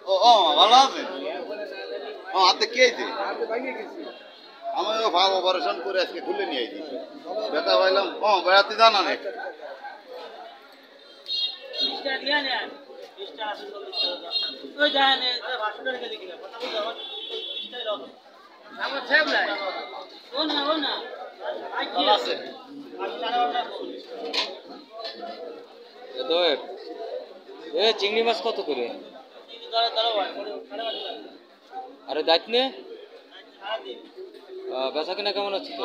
ও ও ভালো আছেন? ও হাতে কে আছে? আমি ভাব অপারেশন করে আজকে খুলে নিয়ে আইছি। ব্যথা পাইলাম। ও বেড়াতে জানা নেই। চিংড়ি মাছ কত করে? আরে দাঁত নে বেচা কিনা কেমন হচ্ছে তো?